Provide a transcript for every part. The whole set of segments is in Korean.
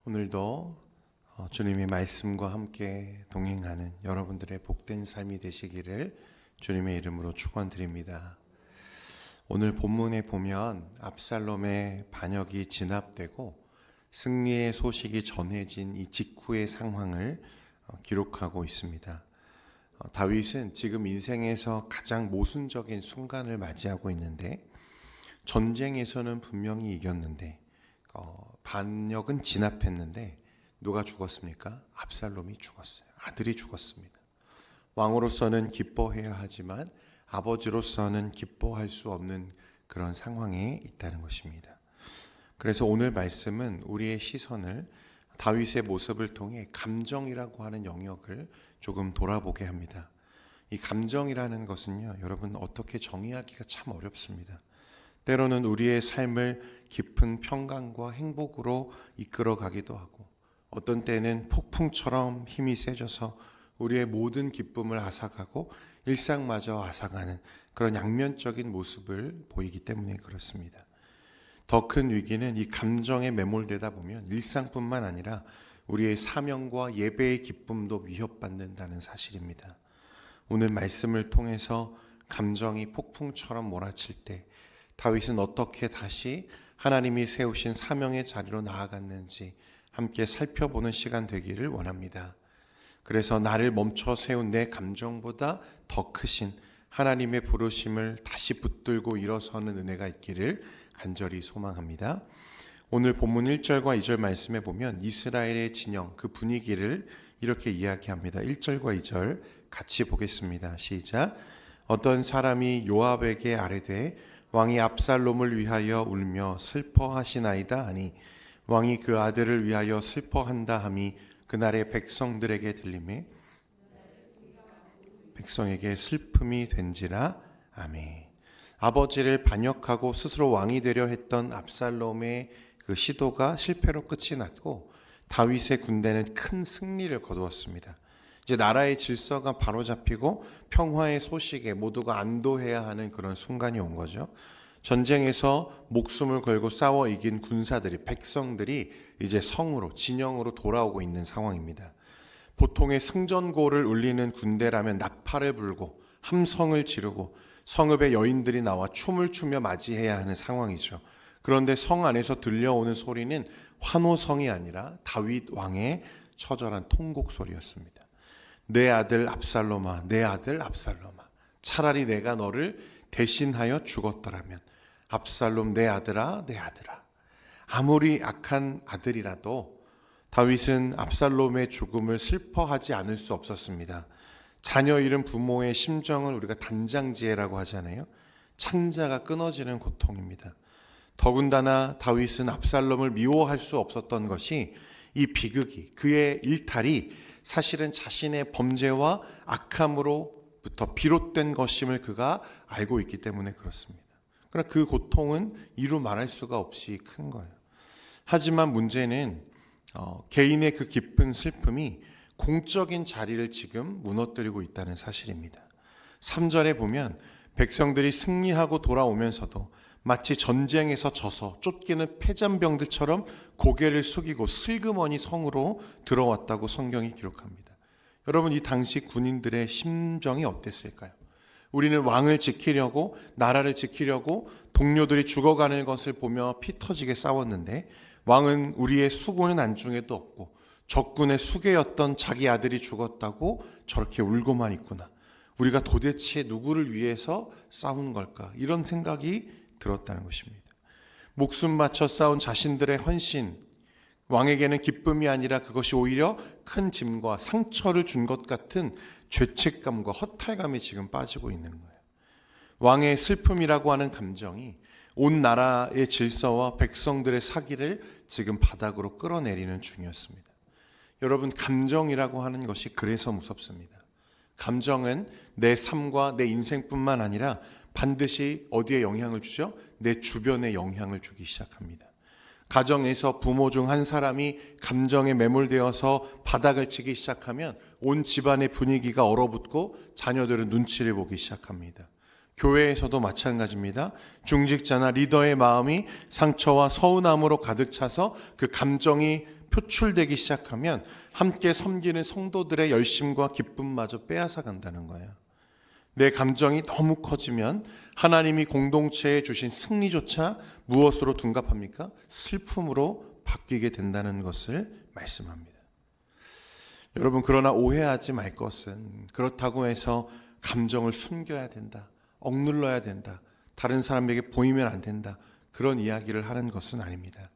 오늘도 주님의 말씀과 함께 동행하는 여러분들의 복된 삶이 되시기를 주님의 이름으로 축원드립니다. 오늘 본문에 보면 압살롬의 반역이 진압되고 승리의 소식이 전해진 이 직후의 상황을 기록하고 있습니다. 다윗은 지금 인생에서 가장 모순적인 순간을 맞이하고 있는데, 전쟁에서는 분명히 이겼는데 반역은 진압했는데 누가 죽었습니까? 압살롬이 죽었어요. 아들이 죽었습니다. 왕으로서는 기뻐해야 하지만 아버지로서는 기뻐할 수 없는 그런 상황에 있다는 것입니다. 그래서 오늘 말씀은 우리의 시선을 다윗의 모습을 통해 감정이라고 하는 영역을 조금 돌아보게 합니다. 이 감정이라는 것은요, 여러분, 어떻게 정의하기가 참 어렵습니다. 때로는 우리의 삶을 깊은 평강과 행복으로 이끌어 가기도 하고, 어떤 때는 폭풍처럼 힘이 세져서 우리의 모든 기쁨을 앗아가고 일상마저 앗아가는 그런 양면적인 모습을 보이기 때문에 그렇습니다. 더 큰 위기는 이 감정에 매몰되다 보면 일상뿐만 아니라 우리의 사명과 예배의 기쁨도 위협받는다는 사실입니다. 오늘 말씀을 통해서 감정이 폭풍처럼 몰아칠 때 다윗은 어떻게 다시 하나님이 세우신 사명의 자리로 나아갔는지 함께 살펴보는 시간 되기를 원합니다. 그래서 나를 멈춰 세운 내 감정보다 더 크신 하나님의 부르심을 다시 붙들고 일어서는 은혜가 있기를 간절히 소망합니다. 오늘 본문 1절과 2절 말씀에 보면 이스라엘의 진영, 그 분위기를 이렇게 이야기합니다. 1절과 2절 같이 보겠습니다. 시작. 어떤 사람이 요압에게 아뢰되 왕이 압살롬을 위하여 울며 슬퍼하시나이다 하니 왕이 그 아들을 위하여 슬퍼한다 함이 그날의 백성들에게 들리매 백성에게 슬픔이 된지라. 아멘. 아버지를 반역하고 스스로 왕이 되려 했던 압살롬의 그 시도가 실패로 끝이 났고 다윗의 군대는 큰 승리를 거두었습니다. 이제 나라의 질서가 바로잡히고 평화의 소식에 모두가 안도해야 하는 그런 순간이 온 거죠. 전쟁에서 목숨을 걸고 싸워 이긴 군사들이, 백성들이 이제 성으로, 진영으로 돌아오고 있는 상황입니다. 보통의 승전고를 울리는 군대라면 나팔을 불고 함성을 지르고 성읍의 여인들이 나와 춤을 추며 맞이해야 하는 상황이죠. 그런데 성 안에서 들려오는 소리는 환호성이 아니라 다윗 왕의 처절한 통곡 소리였습니다. 내 아들 압살롬아, 내 아들 압살롬아, 차라리 내가 너를 대신하여 죽었더라면. 압살롬 내 아들아, 내 아들아. 아무리 악한 아들이라도 다윗은 압살롬의 죽음을 슬퍼하지 않을 수 없었습니다. 자녀 잃은 부모의 심정을 우리가 단장지혜라고 하잖아요. 창자가 끊어지는 고통입니다. 더군다나 다윗은 압살롬을 미워할 수 없었던 것이 이 비극이, 그의 일탈이 사실은 자신의 범죄와 악함으로부터 비롯된 것임을 그가 알고 있기 때문에 그렇습니다. 그러나 그 고통은 이루 말할 수가 없이 큰 거예요. 하지만 문제는 개인의 그 깊은 슬픔이 공적인 자리를 지금 무너뜨리고 있다는 사실입니다. 3절에 보면 백성들이 승리하고 돌아오면서도 마치 전쟁에서 져서 쫓기는 패잔병들처럼 고개를 숙이고 슬그머니 성으로 들어왔다고 성경이 기록합니다. 여러분, 이 당시 군인들의 심정이 어땠을까요? 우리는 왕을 지키려고, 나라를 지키려고 동료들이 죽어가는 것을 보며 피 터지게 싸웠는데 왕은 우리의 수군은 안중에도 없고 적군의 수괴였던 자기 아들이 죽었다고 저렇게 울고만 있구나. 우리가 도대체 누구를 위해서 싸운 걸까? 이런 생각이 들었다는 것입니다. 목숨 바쳐 싸운 자신들의 헌신, 왕에게는 기쁨이 아니라 그것이 오히려 큰 짐과 상처를 준 것 같은 죄책감과 허탈감이 지금 빠지고 있는 거예요. 왕의 슬픔이라고 하는 감정이 온 나라의 질서와 백성들의 사기를 지금 바닥으로 끌어내리는 중이었습니다. 여러분, 감정이라고 하는 것이 그래서 무섭습니다. 감정은 내 삶과 내 인생뿐만 아니라 반드시 어디에 영향을 주죠? 내 주변에 영향을 주기 시작합니다. 가정에서 부모 중 한 사람이 감정에 매몰되어서 바닥을 치기 시작하면 온 집안의 분위기가 얼어붙고 자녀들은 눈치를 보기 시작합니다. 교회에서도 마찬가지입니다. 중직자나 리더의 마음이 상처와 서운함으로 가득 차서 그 감정이 표출되기 시작하면 함께 섬기는 성도들의 열심과 기쁨마저 빼앗아 간다는 거예요. 내 감정이 너무 커지면 하나님이 공동체에 주신 승리조차 무엇으로 둔갑합니까? 슬픔으로 바뀌게 된다는 것을 말씀합니다. 여러분, 그러나 오해하지 말 것은 그렇다고 해서 감정을 숨겨야 된다, 억눌러야 된다, 다른 사람에게 보이면 안 된다, 그런 이야기를 하는 것은 아닙니다.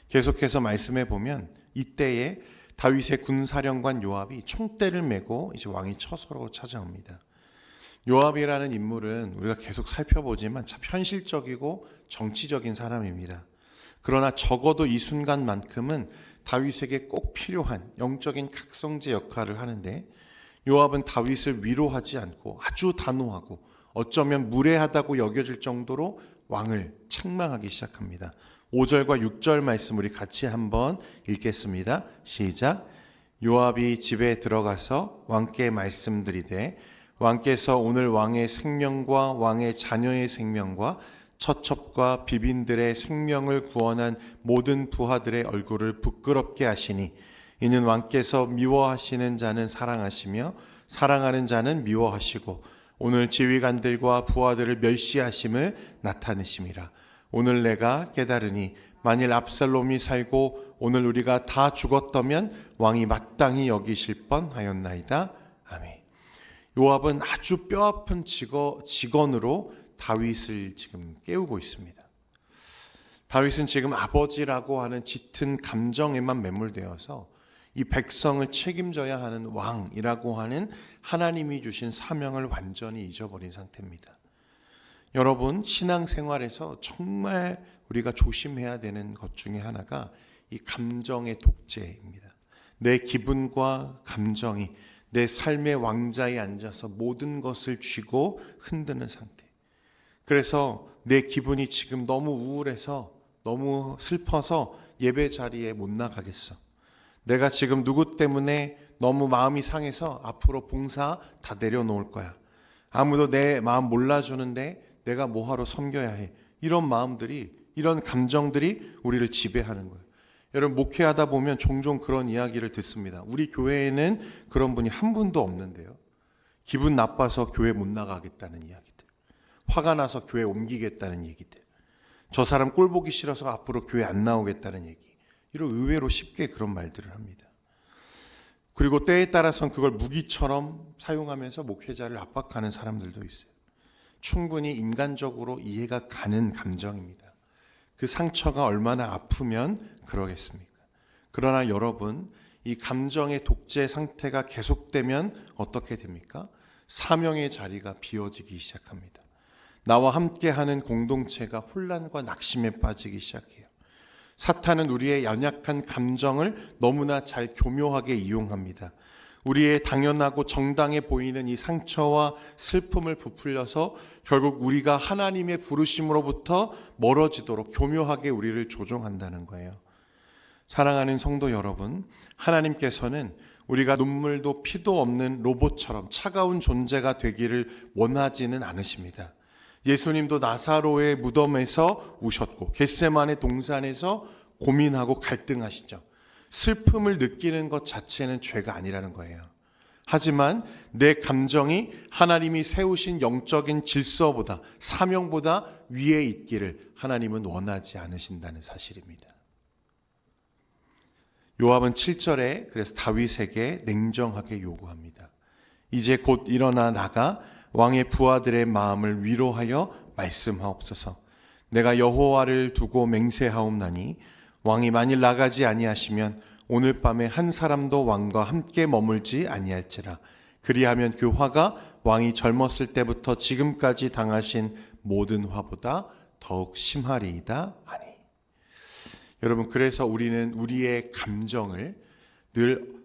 계속해서 말씀해 보면 이때에 다윗의 군사령관 요압이 총대를 메고 이제 왕이 처소로 찾아옵니다. 요압이라는 인물은 우리가 계속 살펴보지만 참 현실적이고 정치적인 사람입니다. 그러나 적어도 이 순간만큼은 다윗에게 꼭 필요한 영적인 각성제 역할을 하는데, 요압은 다윗을 위로하지 않고 아주 단호하고 어쩌면 무례하다고 여겨질 정도로 왕을 책망하기 시작합니다. 5절과 6절 말씀 우리 같이 한번 읽겠습니다. 시작. 요압이 집에 들어가서 왕께 말씀드리되 왕께서 오늘 왕의 생명과 왕의 자녀의 생명과 처첩과 비빈들의 생명을 구원한 모든 부하들의 얼굴을 부끄럽게 하시니 이는 왕께서 미워하시는 자는 사랑하시며 사랑하는 자는 미워하시고 오늘 지휘관들과 부하들을 멸시하심을 나타내심이라. 오늘 내가 깨달으니 만일 압살롬이 살고 오늘 우리가 다 죽었다면 왕이 마땅히 여기실 뻔하였나이다. 아멘. 요압은 아주 뼈아픈 직언으로 다윗을 지금 깨우고 있습니다. 다윗은 지금 아버지라고 하는 짙은 감정에만 매몰되어서 이 백성을 책임져야 하는 왕이라고 하는 하나님이 주신 사명을 완전히 잊어버린 상태입니다. 여러분, 신앙생활에서 정말 우리가 조심해야 되는 것 중에 하나가 이 감정의 독재입니다. 내 기분과 감정이 내 삶의 왕좌에 앉아서 모든 것을 쥐고 흔드는 상태. 그래서 내 기분이 지금 너무 우울해서 너무 슬퍼서 예배 자리에 못 나가겠어. 내가 지금 누구 때문에 너무 마음이 상해서 앞으로 봉사 다 내려놓을 거야. 아무도 내 마음 몰라주는데 내가 뭐하러 섬겨야 해. 이런 마음들이, 이런 감정들이 우리를 지배하는 거예요. 여러분, 목회하다 보면 종종 그런 이야기를 듣습니다. 우리 교회에는 그런 분이 한 분도 없는데요. 기분 나빠서 교회 못 나가겠다는 이야기들, 화가 나서 교회 옮기겠다는 얘기들, 저 사람 꼴 보기 싫어서 앞으로 교회 안 나오겠다는 얘기, 이런 의외로 쉽게 그런 말들을 합니다. 그리고 때에 따라서는 그걸 무기처럼 사용하면서 목회자를 압박하는 사람들도 있어요. 충분히 인간적으로 이해가 가는 감정입니다. 그 상처가 얼마나 아프면 그러겠습니까? 그러나 여러분, 이 감정의 독재 상태가 계속되면 어떻게 됩니까? 사명의 자리가 비어지기 시작합니다. 나와 함께하는 공동체가 혼란과 낙심에 빠지기 시작해요. 사탄은 우리의 연약한 감정을 너무나 잘 교묘하게 이용합니다. 우리의 당연하고 정당해 보이는 이 상처와 슬픔을 부풀려서 결국 우리가 하나님의 부르심으로부터 멀어지도록 교묘하게 우리를 조종한다는 거예요. 사랑하는 성도 여러분, 하나님께서는 우리가 눈물도 피도 없는 로봇처럼 차가운 존재가 되기를 원하지는 않으십니다. 예수님도 나사로의 무덤에서 우셨고 겟세마네 동산에서 고민하고 갈등하시죠. 슬픔을 느끼는 것 자체는 죄가 아니라는 거예요. 하지만 내 감정이 하나님이 세우신 영적인 질서보다, 사명보다 위에 있기를 하나님은 원하지 않으신다는 사실입니다. 요압은 7절에 그래서 다윗에게 냉정하게 요구합니다. 이제 곧 일어나 나가 왕의 부하들의 마음을 위로하여 말씀하옵소서. 내가 여호와를 두고 맹세하옵나니 왕이 만일 나가지 아니하시면 오늘 밤에 한 사람도 왕과 함께 머물지 아니할지라. 그리하면 그 화가 왕이 젊었을 때부터 지금까지 당하신 모든 화보다 더욱 심하리이다 하니. 여러분, 그래서 우리는 우리의 감정을 늘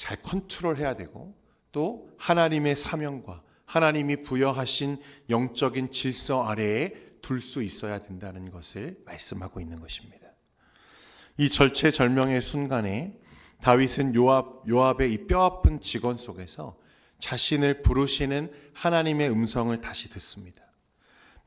잘 컨트롤해야 되고 또 하나님의 사명과 하나님이 부여하신 영적인 질서 아래에 둘 수 있어야 된다는 것을 말씀하고 있는 것입니다. 이 절체절명의 순간에 다윗은 요압의 이 뼈아픈 직언 속에서 자신을 부르시는 하나님의 음성을 다시 듣습니다.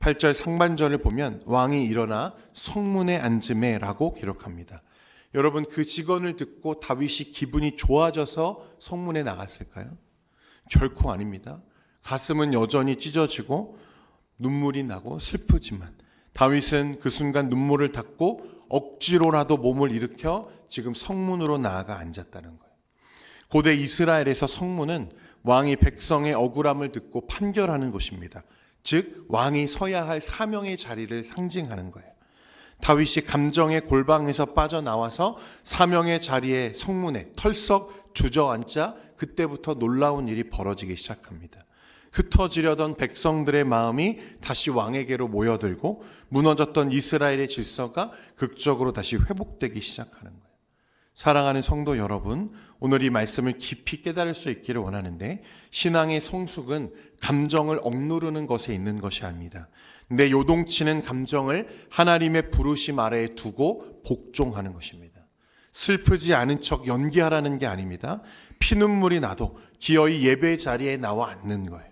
8절 상반절을 보면 왕이 일어나 성문에 앉으매라고 기록합니다. 여러분, 그 직언을 듣고 다윗이 기분이 좋아져서 성문에 나갔을까요? 결코 아닙니다. 가슴은 여전히 찢어지고 눈물이 나고 슬프지만 다윗은 그 순간 눈물을 닦고 억지로라도 몸을 일으켜 지금 성문으로 나아가 앉았다는 거예요. 고대 이스라엘에서 성문은 왕이 백성의 억울함을 듣고 판결하는 곳입니다. 즉 왕이 서야 할 사명의 자리를 상징하는 거예요. 다윗이 감정의 골방에서 빠져나와서 사명의 자리에 성문에 털썩 주저앉자 그때부터 놀라운 일이 벌어지기 시작합니다. 흩어지려던 백성들의 마음이 다시 왕에게로 모여들고 무너졌던 이스라엘의 질서가 극적으로 다시 회복되기 시작하는 거예요. 사랑하는 성도 여러분, 오늘 이 말씀을 깊이 깨달을 수 있기를 원하는데, 신앙의 성숙은 감정을 억누르는 것에 있는 것이 아닙니다. 내 요동치는 감정을 하나님의 부르심 아래에 두고 복종하는 것입니다. 슬프지 않은 척 연기하라는 게 아닙니다. 피눈물이 나도 기어이 예배 자리에 나와 앉는 거예요.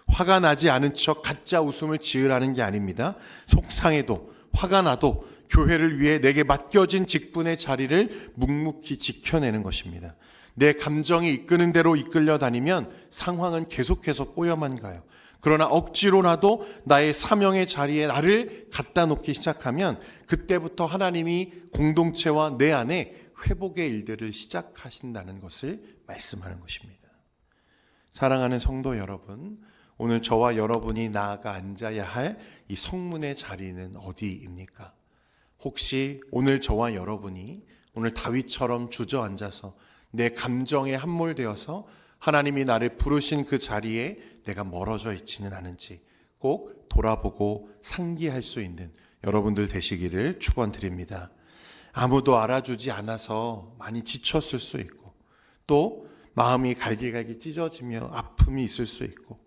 화가 나지 않은 척 가짜 웃음을 지으라는 게 아닙니다. 속상해도 화가 나도 교회를 위해 내게 맡겨진 직분의 자리를 묵묵히 지켜내는 것입니다. 내 감정이 이끄는 대로 이끌려 다니면 상황은 계속해서 꼬여만 가요. 그러나 억지로라도 나의 사명의 자리에 나를 갖다 놓기 시작하면 그때부터 하나님이 공동체와 내 안에 회복의 일들을 시작하신다는 것을 말씀하는 것입니다. 사랑하는 성도 여러분, 오늘 저와 여러분이 나아가 앉아야 할 이 성문의 자리는 어디입니까? 혹시 오늘 저와 여러분이 오늘 다윗처럼 주저앉아서 내 감정에 함몰되어서 하나님이 나를 부르신 그 자리에 내가 멀어져 있지는 않은지 꼭 돌아보고 상기할 수 있는 여러분들 되시기를 축원드립니다. 아무도 알아주지 않아서 많이 지쳤을 수 있고, 또 마음이 갈기갈기 찢어지며 아픔이 있을 수 있고,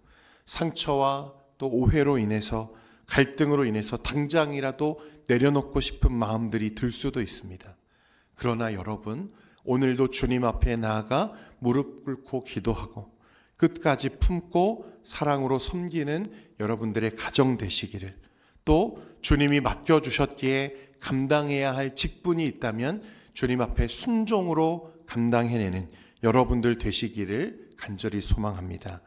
상처와 또 오해로 인해서, 갈등으로 인해서 당장이라도 내려놓고 싶은 마음들이 들 수도 있습니다. 그러나 여러분, 오늘도 주님 앞에 나아가 무릎 꿇고 기도하고 끝까지 품고 사랑으로 섬기는 여러분들의 가정 되시기를, 또 주님이 맡겨주셨기에 감당해야 할 직분이 있다면 주님 앞에 순종으로 감당해내는 여러분들 되시기를 간절히 소망합니다.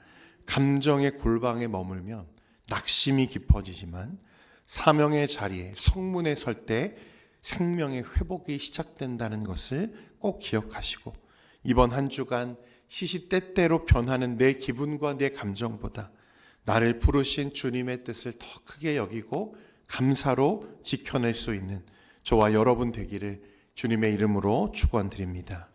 감정의 골방에 머물면 낙심이 깊어지지만 사명의 자리에, 성문에 설 때 생명의 회복이 시작된다는 것을 꼭 기억하시고, 이번 한 주간 시시때때로 변하는 내 기분과 내 감정보다 나를 부르신 주님의 뜻을 더 크게 여기고 감사로 지켜낼 수 있는 저와 여러분 되기를 주님의 이름으로 축원드립니다.